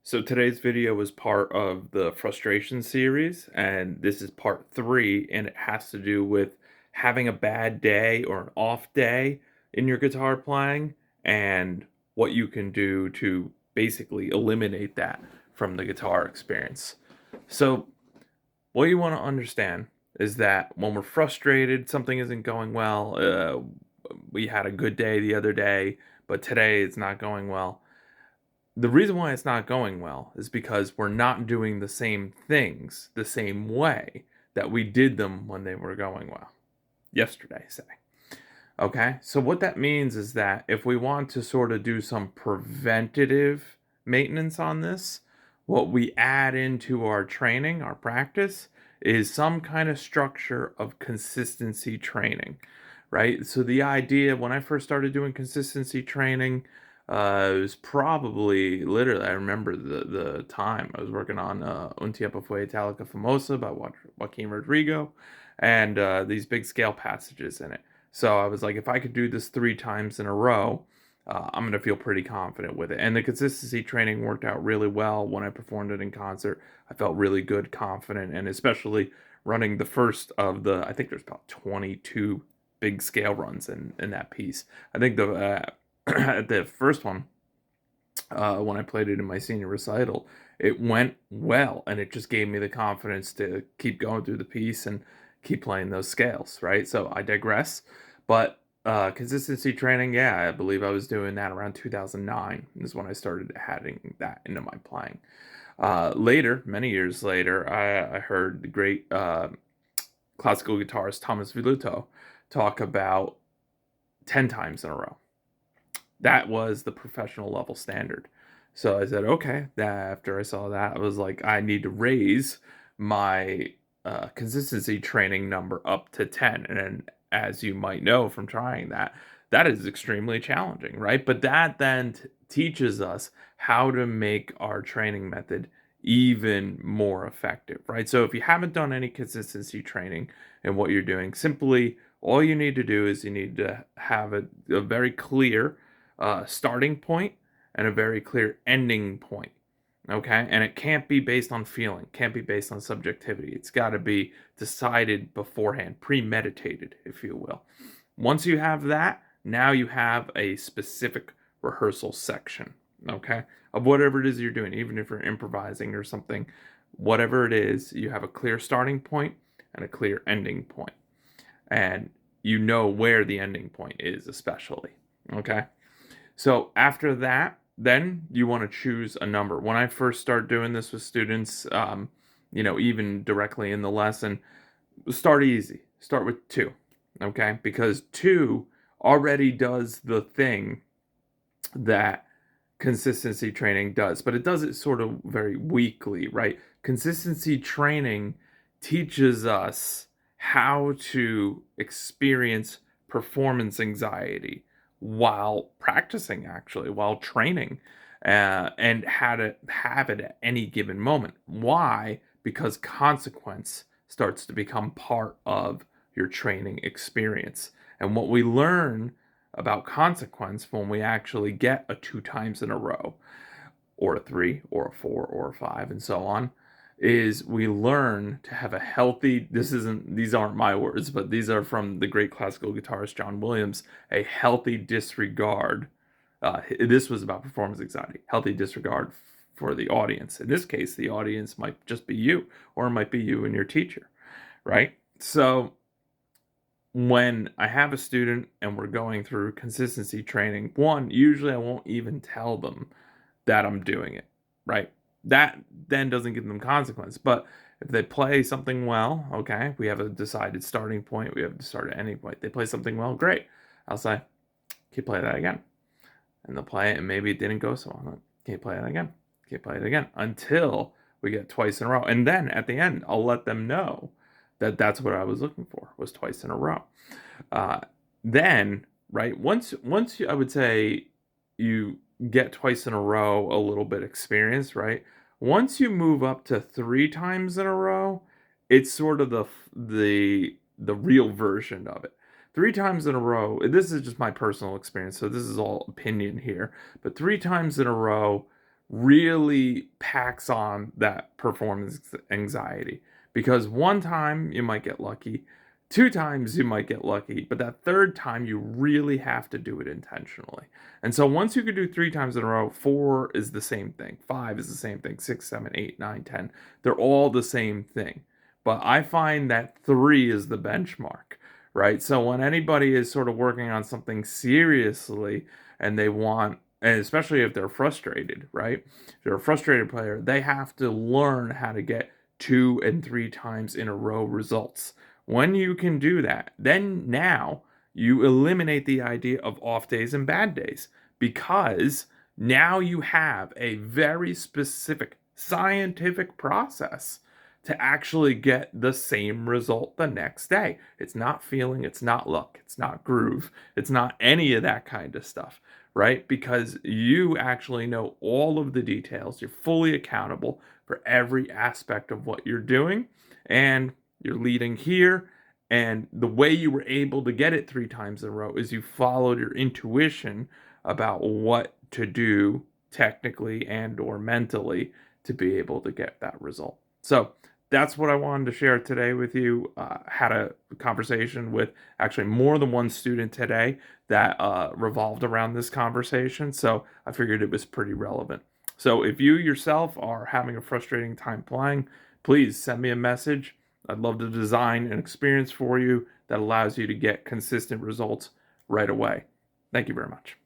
So today's video is part of the frustration series, and this is part three, and it has to do with having a bad day or an off day in your guitar playing and what you can do to basically eliminate that from the guitar experience. So, what you want to understand is that when we're frustrated, something isn't going well, we had a good day the other day, but today it's not going well. The reason why it's not going well is because we're not doing the same things the same way that we did them when they were going well. Yesterday, say. Okay? So, what that means is that if we want to sort of do some preventative maintenance on this, what we add into our training, our practice, is some kind of structure of consistency training, right? So, the idea when I first started doing consistency training, it was probably literally, I remember the time I was working on Un Tiempo Fue Italica Famosa by Joaquin Rodrigo, and these big scale passages in it. So I was like, if I could do this three times in a row, I'm going to feel pretty confident with it. And the consistency training worked out really well when I performed it in concert. I felt really good, confident, and especially running the first of I think there's about 22 big scale runs in that piece. I think the first one, when I played it in my senior recital, it went well, and it just gave me the confidence to keep going through the piece and keep playing those scales, right? So I digress, but consistency training, yeah, I believe I was doing that around 2009 is when I started adding that into my playing. Later, many years later, I heard the great classical guitarist Thomas Veluto talk about 10 times in a row. That was the professional level standard. So I said, okay. After I saw that, I was like, I need to raise my consistency training number up to 10. And then, as you might know from trying that, that is extremely challenging, right? But that then teaches us how to make our training method even more effective, right? So if you haven't done any consistency training in what you're doing, simply all you need to do is you need to have a very clear starting point and a very clear ending point. Okay. And it can't be based on feeling, can't be based on subjectivity. It's got to be decided beforehand, premeditated, if you will. Once you have that, now you have a specific rehearsal section, okay, of whatever it is you're doing, even if you're improvising or something, whatever it is, you have a clear starting point and a clear ending point. And you know where the ending point is, especially. Okay. So after that, then you want to choose a number. When I first start doing this with students, even directly in the lesson, start easy. Start with two, okay? Because two already does the thing that consistency training does, but it does it sort of very weakly, right? Consistency training teaches us how to experience performance anxiety while practicing, actually, while training, and how to have it at any given moment. Why? Because consequence starts to become part of your training experience. And what we learn about consequence when we actually get a two times in a row, or a three, or a four, or a five, and so on, is we learn to have a healthy, these aren't my words, but these are from the great classical guitarist John Williams, a healthy disregard. This was about performance anxiety, healthy disregard for the audience. In this case, the audience might just be you, or it might be you and your teacher, right? So when I have a student and we're going through consistency training, one, usually I won't even tell them that I'm doing it, right? That then doesn't give them consequence. But if they play something well, okay, we have a decided starting point, we have a decided ending point. They play something well, great. I'll say, can you play that again? And they'll play it, and maybe it didn't go so well. Can you play it again? Can you play it again? Until we get twice in a row. And then at the end, I'll let them know that that's what I was looking for, was twice in a row. Uh, then, right, once I would say you get twice in a row a little bit experienced, right? Once you move up to three times in a row, it's sort of the real version of it. Three times in a row, this is just my personal experience, so this is all opinion here, but three times in a row really packs on that performance anxiety, because one time you might get lucky, two times you might get lucky, but that third time you really have to do it intentionally. And so once you can do three times in a row, four is the same thing, five is the same thing, six, seven, eight, nine, 10, they're all the same thing. But I find that three is the benchmark, right? So when anybody is sort of working on something seriously and they want, and especially if they're frustrated, right? If they're a frustrated player, they have to learn how to get two and three times in a row results. When you can do that, then now you eliminate the idea of off days and bad days, because now you have a very specific scientific process to actually get the same result the next day. It's not feeling, it's not luck, it's not groove, it's not any of that kind of stuff, right? Because you actually know all of the details, you're fully accountable for every aspect of what you're doing, and you're leading here. And the way you were able to get it three times in a row is you followed your intuition about what to do technically and or mentally to be able to get that result. So that's what I wanted to share today with you. Had a conversation with actually more than one student today that revolved around this conversation. So I figured it was pretty relevant. So if you yourself are having a frustrating time playing, please send me a message. I'd love to design an experience for you that allows you to get consistent results right away. Thank you very much.